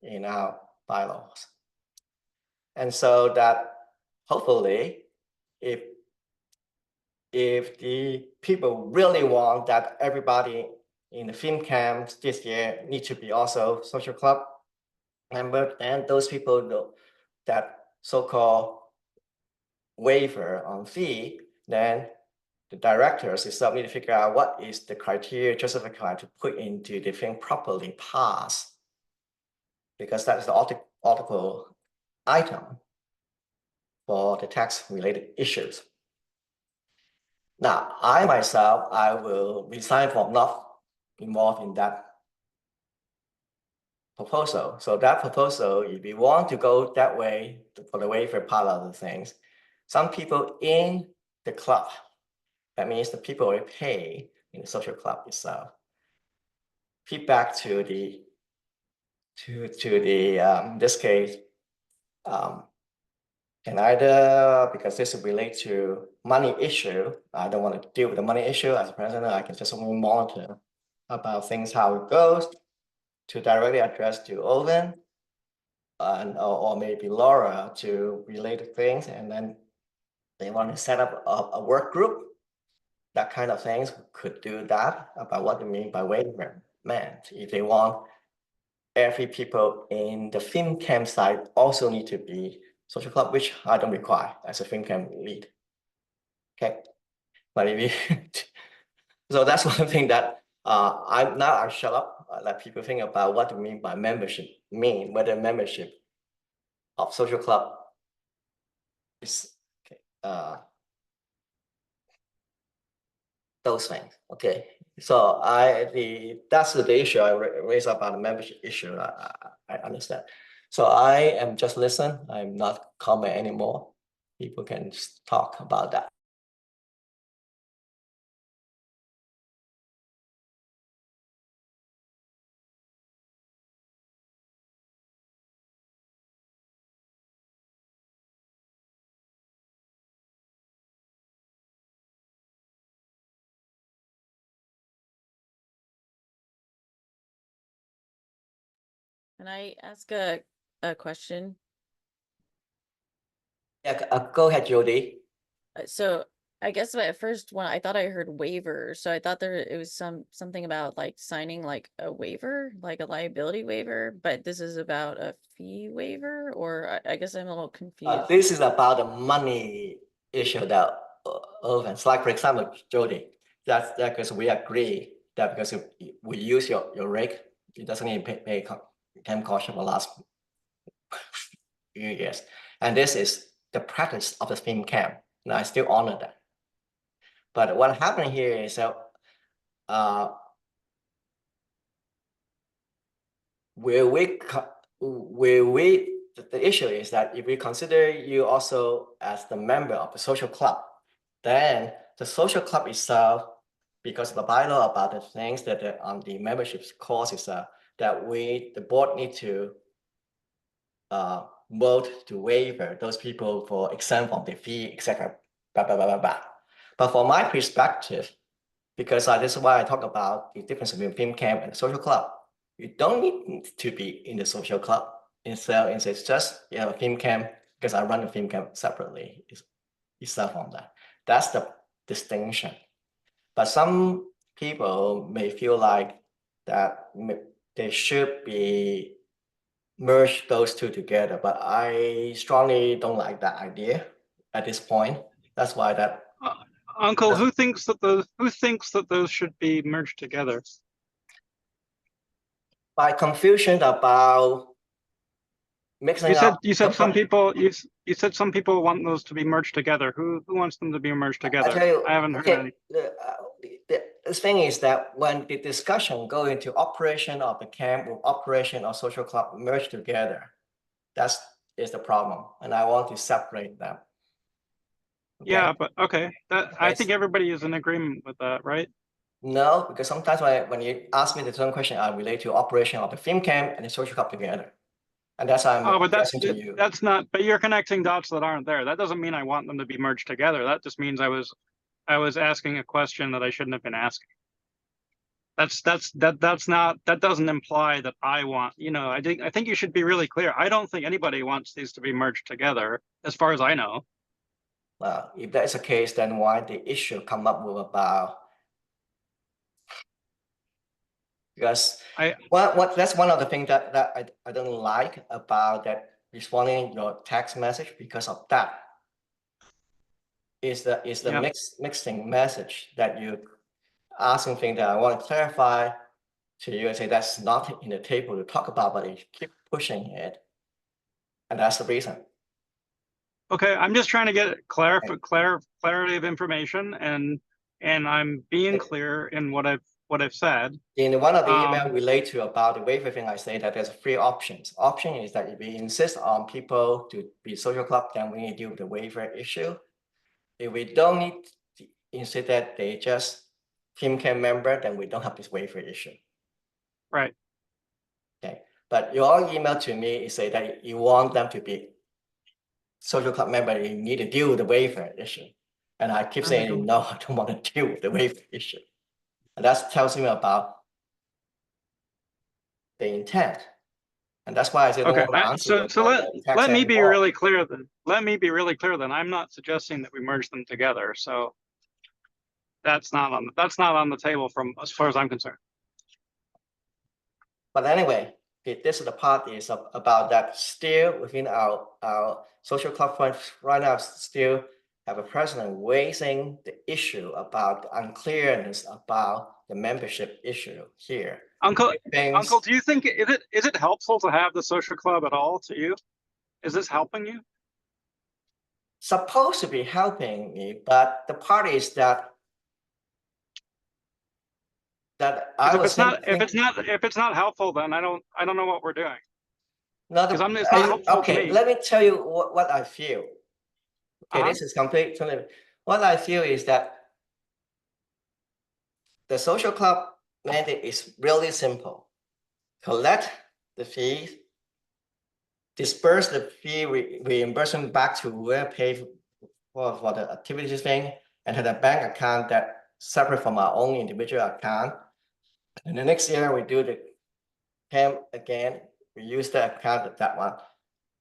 in our bylaws. And so that hopefully, if the people really want that everybody in the film camps this year need to be also social club member, and those people know that so-called waiver on fee, then the directors itself need to figure out what is the criteria justified to put into the thing properly pass, because that is the article item for the tax related issues. Now, I myself, I will resign from not involved in that proposal. So that proposal, if you want to go that way for the waiver part of the things, some people in the club, that means the people who pay in the social club itself, feedback to the this case, can either, because this relate to money issue, I don't want to deal with the money issue as a president, I can just only monitor about things, how it goes, to directly address to Owen, and or maybe Laura to related things, and then they want to set up a work group, that kind of things could do that about what you mean by waiver meant. If they want every people in the film campsite also need to be social club, which I don't require as a film camp lead. Okay, but if you so that's one thing that I shut up, let people think about what do you mean by membership, whether membership of social club is okay, those things. Okay, so that's the issue I raised about the membership issue. I understand. So I am just listen. I'm not comment anymore. People can just talk about that. Can I ask a question? Yeah, go ahead, Jody. So I guess at first when I thought I heard waiver, so I thought it was something about like signing like a waiver, like a liability waiver, but this is about a fee waiver, or I guess I'm a little confused. This is about the money issue that opens. Like for example, Jody, that's because we agree that because we use your rate, it doesn't need to pay camp cost for the last few years, and this is the practice of the film camp, and I still honor that. But what happened here is that will we the issue is that if we consider you also as the member of the social club, then the social club itself, because of the bylaw about the things that the membership cost is that the board need to vote to waiver those people for exempt from the fee, etc. Blah, blah, blah, blah, blah. But from my perspective, because this is why I talk about the difference between film camp and social club. You don't need to be in the social club. Instead, it's just a film camp because I run the film camp separately. It's from that. That's the distinction. But some people may feel like that they should be merge those two together, but I strongly don't like that idea at this point. That's why that Uncle, That's- who thinks that those should be merged together? by confusion about mixing You said up. some people you said some people want those to be merged together. Who wants them to be merged I together? tell you, I haven't heard okay, any. the thing is that when the discussion go into operation of the camp with operation of social club merge together, that's is the problem, and I want to separate them. Okay? Yeah, but okay. I Yes. think everybody is in agreement with that, right? No, because sometimes when you ask me the same question, I relate to operation of the film camp and the social club together. And that's why I'm Oh, but addressing to you. that's not, but you're connecting dots that aren't there. That doesn't mean I want them to be merged together. That just means I was asking a question that I shouldn't have been asking. That doesn't imply that I want, I think you should be really clear. I don't think anybody wants these to be merged together, as far as I know. Well, if that is the case, then why the issue come up with about? Because that's one of the things that I don't like about that responding your text message. Because of that is the Yeah. mixing message that you asking thing that I want to clarify to you and say that's not in the table to talk about, but you keep pushing it, and that's the reason. Okay, I'm just trying to get clarity of information, and I'm being clear in what I've said. In one of the email relate to about the waiver thing, I say that there's three options. Option is that if we insist on people to be social club, then we need to deal with the waiver issue. If we don't need to insist that they just team camp member, then we don't have this waiver issue. Right. Okay, but your email to me is say that you want them to be social club member, you need to deal with the waiver issue. And I keep saying, no, I don't want to deal with the waiver issue. And that tells me about the intent. And that's why I said, Okay, let me be really clear then. Let me be really clear then. I'm not suggesting that we merge them together. So that's not on the table from as far as I'm concerned. But anyway, this is the part is about that still within our social club fund right now still have a president raising the issue about the unclearness about the membership issue here. Uncle, do you think is it helpful to have the social club at all to you? Is this helping you? Supposed to be helping me, but the part is that I was if it's not helpful, then I don't know what we're doing. No, it's not helpful okay, to me. let me tell you what I feel. Okay, this is completely. What I feel is that the social club mandate is really simple. Collect the fees, disperse the fee reimbursement back to whoever paid for the activities thing, and have a bank account that separate from our own individual account. And the next year we do the camp again, we use the account that one.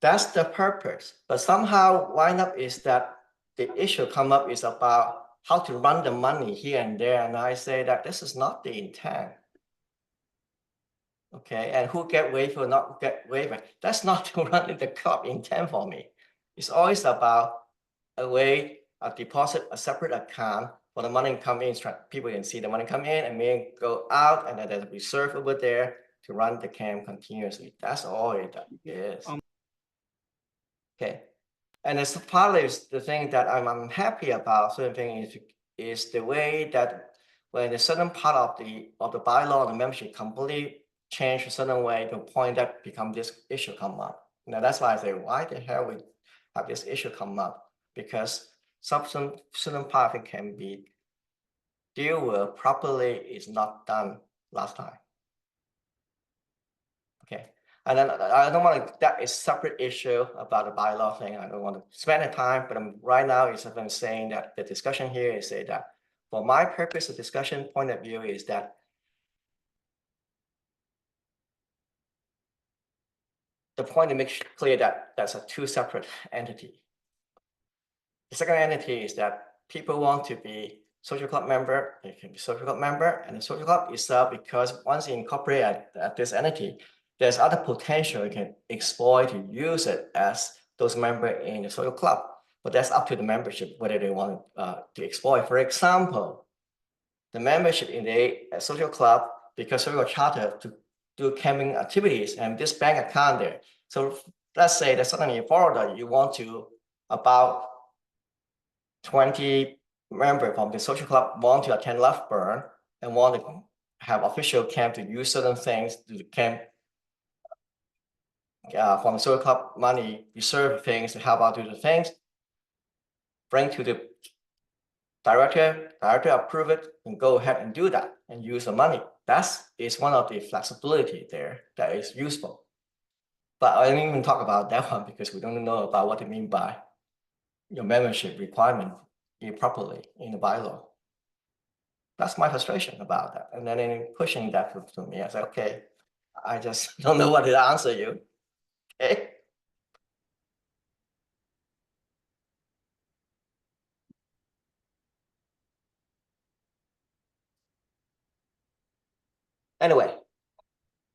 That's the purpose. But somehow wind up is that the issue come up is about how to run the money here and there. And I say that this is not the intent. Okay, and who get waiver or not get waiver. That's not to run the club intent for me. It's always about a way of deposit a separate account for the money come in. People can see the money come in and then go out, and then there's a reserve over there to run the camp continuously. That's all it is. Okay, and it's partly the thing that I'm happy about. Certain thing is the way that when a certain part of the bylaw, the membership completely change a certain way, the point that become this issue come up. Now that's why I say, why the hell we have this issue come up? Because certain part of it can be dealt with properly is not done last time. Okay, and then I don't want to, that is separate issue about the bylaw thing. I don't want to spend the time, but right now is I'm saying that the discussion here is say that for my purpose of discussion point of view is that the point to make clear that that's a two separate entity. The second entity is that people want to be social club member, they can be social club member, and the social club itself, because once you incorporate at this entity, there's other potential you can exploit to use it as those members in the social club. But that's up to the membership whether they want to exploit. For example, the membership in the social club, because social charter to do camping activities and this bank account there. So let's say that suddenly in Florida, you want to about 20 members from the social club want to attend Left Burn and want to have official camp to use certain things to camp from the social club money, reserve things to help out do the things, bring to the director approve it and go ahead and do that and use the money. That is one of the flexibility there that is useful. But I didn't even talk about that one because we don't know about what they mean by your membership requirement properly in the bylaw. That's my frustration about that. And then in pushing that to me, I said, okay, I just don't know what to answer you. Okay. Anyway,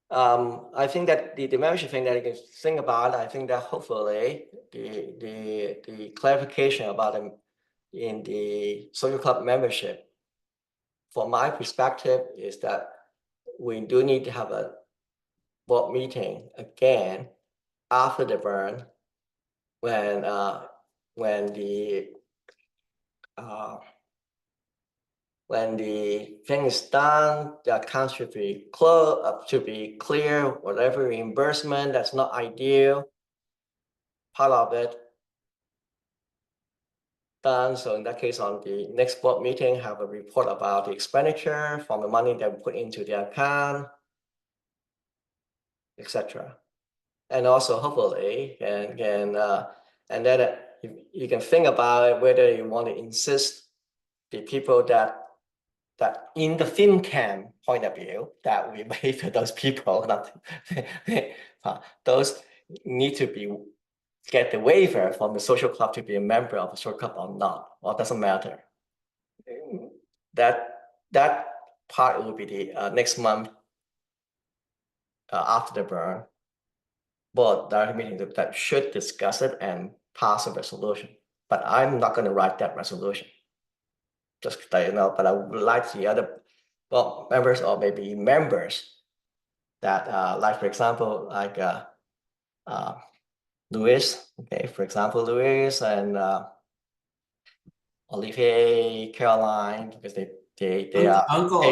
I think that the membership thing that you can think about, I think that hopefully the clarification about them in the social club membership, from my perspective, is that we do need to have a board meeting again after the burn when the thing is done, the account should be closed, to be clear, whatever reimbursement that's not ideal, part of it done. So in that case, on the next board meeting, have a report about the expenditure from the money that we put into the account, etc. And also hopefully, and then you can think about whether you want to insist the people that in the film camp point of view, that we pay for those people, not those need to be get the waiver from the social club to be a member of the social club or not, or doesn't matter. That part will be the next month after the burn board direct meeting that should discuss it and pass a resolution. But I'm not going to write that resolution. Just that you know, but I would like the other board members or maybe members that like for example, like Louis, okay, for example, Louis and Olivier, Caroline, because they are Uncle,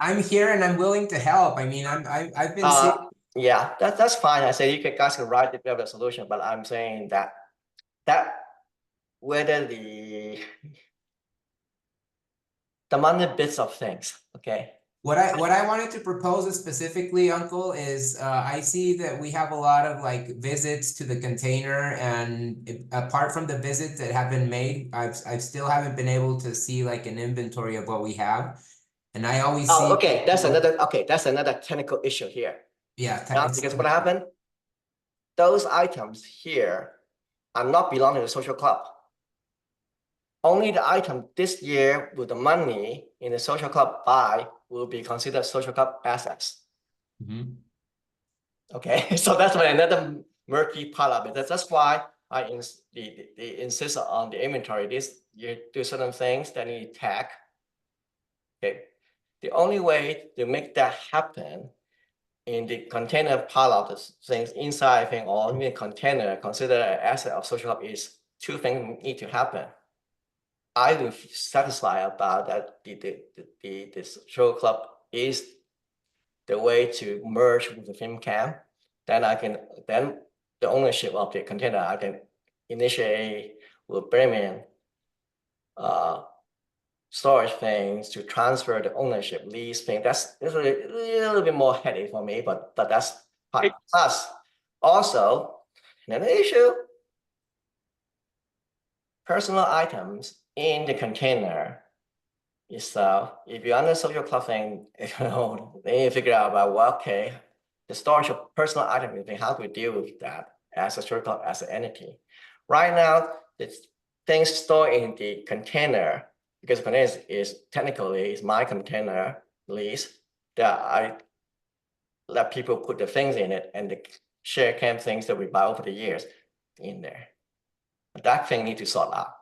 I'm here and I'm willing to help. I mean, I've been seeing. Yeah, that's fine. I say you guys can write the resolution, but I'm saying that whether the money bits of things, okay. What I wanted to propose specifically, Uncle, is I see that we have a lot of like visits to the container, and apart from the visits that have been made, I still haven't been able to see like an inventory of what we have, and I always see. Okay, that's another technical issue here. Yeah, because what happened? Those items here are not belonging to the social club. Only the item this year with the money in the social club buy will be considered social club assets. Mm-hmm. Okay, so that's why another murky part of it. That's why I insist on the inventory. This you do certain things that need tag. Okay, the only way to make that happen in the container part of the things inside thing or even container considered an asset of social club is two things need to happen. I will satisfy about that the social club is the way to merge with the film camp. Then I can the ownership of the container, I can initiate with Bremen storage things to transfer the ownership lease thing. That's a little bit more headache for me, but that's part. Hey. Plus, also another issue: personal items in the container. Is if you're under social club thing, then you figure out about, well, okay, the storage of personal items, how do we deal with that as a social club, as an entity? Right now, the things stored in the container, because the container is technically is my container lease, that I let people put the things in it and the share camp things that we buy over the years in there. That thing need to sort out.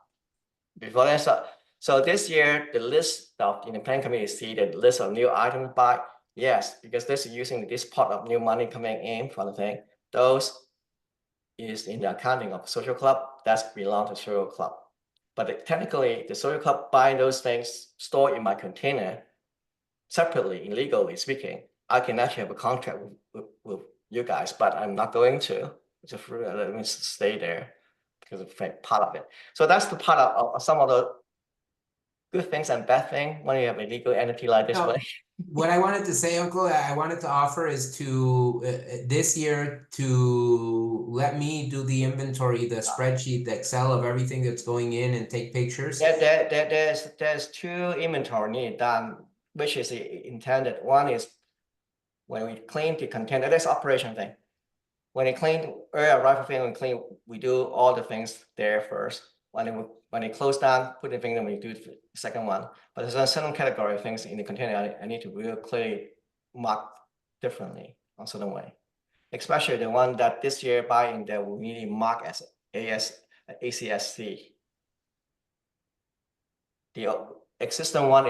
Before that, so this year, the list of in the plan committee see the list of new items by, yes, because this is using this pot of new money coming in for the thing. Those is in the accounting of social club, that's belong to social club. But technically, the social club buying those things stored in my container separately, illegally speaking. I can actually have a contract with you guys, but I'm not going to. Just let me stay there because of part of it. So that's the part of some of the good things and bad things when you have a legal entity like this No. way. What I wanted to say, Uncle, I wanted to offer is to this year to let me do the inventory, the spreadsheet, the Excel of everything that's going in and take pictures. Yeah, there's two inventory need done, which is intended. One is when we clean the container, that's operation thing. When we clean arrival thing, we clean, we do all the things there first. When it close down, put the thing, then we do the second one. But there's a certain category of things in the container I need to really clearly mark differently on certain way. Especially the one that this year buying that we need to mark as ACSC. The existing one,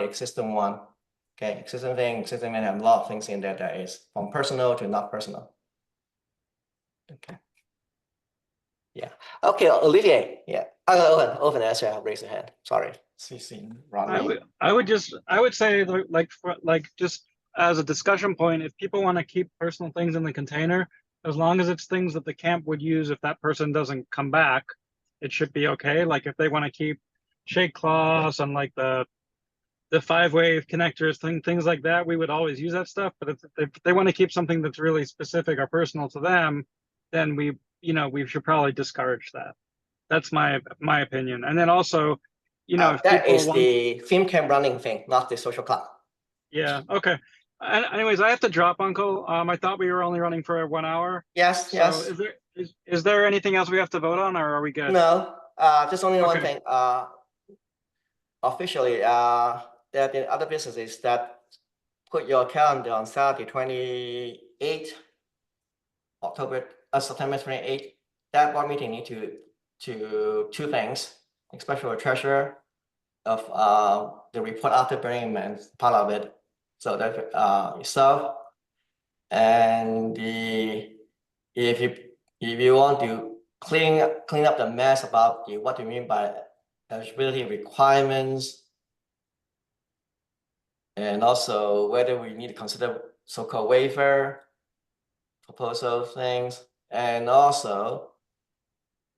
okay, existing thing have a lot of things in there that is from personal to not personal. Okay. Yeah. Okay, Olivier. Yeah. Open answer. Raise your hand. Sorry. I would say like just as a discussion point, if people want to keep personal things in the container, as long as it's things that the camp would use if that person doesn't come back, it should be okay. Like if they want to keep shake cloths and like the 5-wave connectors, things like that, we would always use that stuff. But if they want to keep something that's really specific or personal to them, then we should probably discourage that. That's my opinion. And then also, if that people is the film camp running thing, not the social club. Yeah. Okay. Anyways, I have to drop, Uncle. I thought we were only running for 1 hour. Yes. So Yes. Is there anything else we have to vote on, or are we good? No. Just only one Okay. thing. Officially, that the other businesses that put your calendar on Saturday 28th September 28th. That board meeting need to two things, especially treasurer of the report after Burning Man, part of it. So that itself, and if you want to clean up the mess about what do you mean by eligibility requirements, and also whether we need to consider so-called waiver proposal things, and also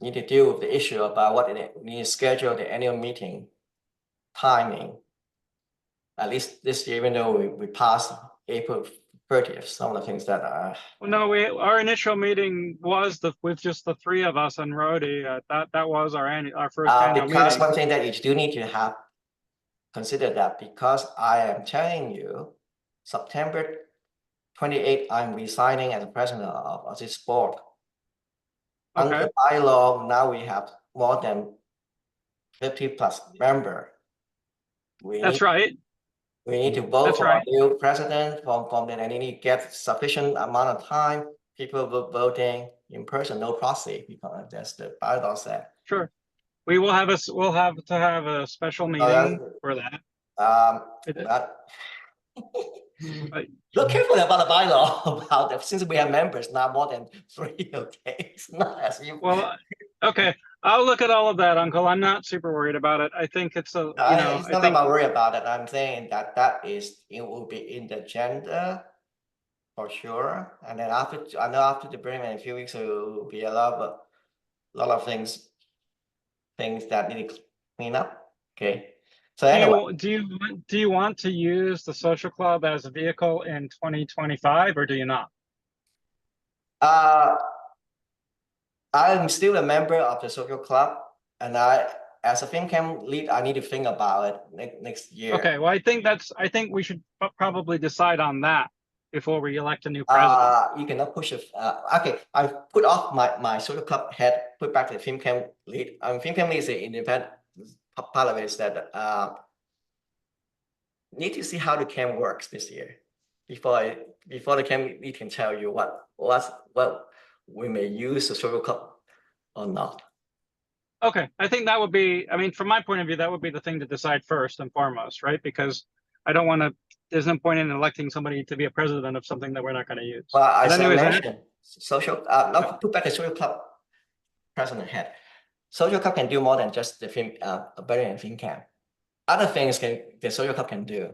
need to deal with the issue about what we need to schedule the annual meeting timing. At least this year, even though we passed April 30th, some of the things that are. Well, no, our initial meeting was with just the 3 of us and Rody. That was our first annual because meeting. one thing that you do need to have consider that, because I am telling you, September 28th, I'm resigning as president of this board. Okay. Under the bylaw, now we have more than 50 plus member. That's right. We need to vote That's for right. a new president from that, and you need to get sufficient amount of time. People voting in person, no proxy, because that's the bylaw said. Sure. We'll have to have a special meeting for that. Look carefully about the bylaw about that, since we have members, not more than 3, okay? It's not as you. Well, okay. I'll look at all of that, Uncle. I'm not super worried about it. I think it's it's not about worry about it. I'm saying that it will be in the agenda for sure. And then I know after the break in a few weeks, it will be a lot of things that need to clean up. Okay. So anyway, Do you want to use the social club as a vehicle in 2025, or do you not? I'm still a member of the social club, and as a FinCam lead, I need to think about it next year. Okay, well, I think we should probably decide on that before we elect a new president. You cannot push it. Okay, I put off my social club head, put back the FinCam lead. FinCam lead is an independent part of it is that need to see how the cam works this year before the cam lead can tell you what we may use the social club or not. Okay, I think that would be, I mean, from my point of view, that would be the thing to decide first and foremost, right? Because I don't want to, there's no point in electing somebody to be a president of something that we're not going to use. Well, as I anyways, mentioned, not put back the social club president head. Social club can do more than just the better than FinCam. Other things the social club can do.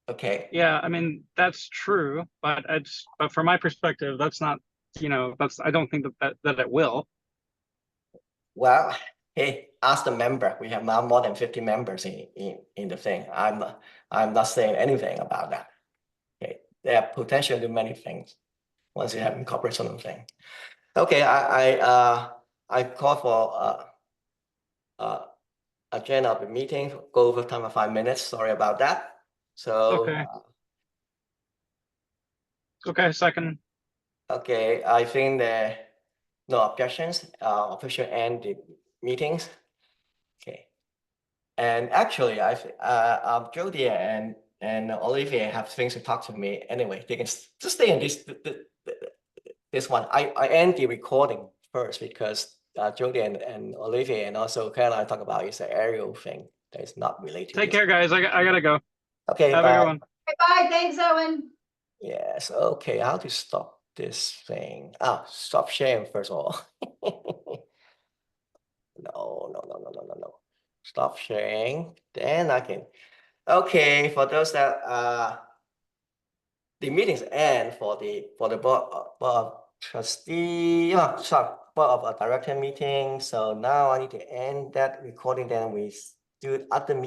Okay. Yeah, I mean, that's true, but from my perspective, that's not, I don't think that it will. Well, hey, ask the member. We have now more than 50 members in the thing. I'm not saying anything about that. Okay, there are potential to many things once you have incorporation of thing. Okay, I call for agenda of the meeting. Go over time of 5 minutes. Sorry about that. So Okay. Okay, second. Okay, I think there no objections. Official end the meetings. Okay. And actually, Jody and Olivia have things to talk to me anyway. They can just stay in this one. I end the recording first because Jody and Olivia and also Caroline talk about is the aerial thing that is not related. Take care, guys. I gotta go. Okay, have bye. a good one. Bye, thanks, Owen. Yes. Okay. How to stop this thing? Stop sharing first of all. No. Stop sharing. Then I can. Okay, for those that the meetings end for the board of trustee, board of director meeting. So now I need to end that recording. Then we do other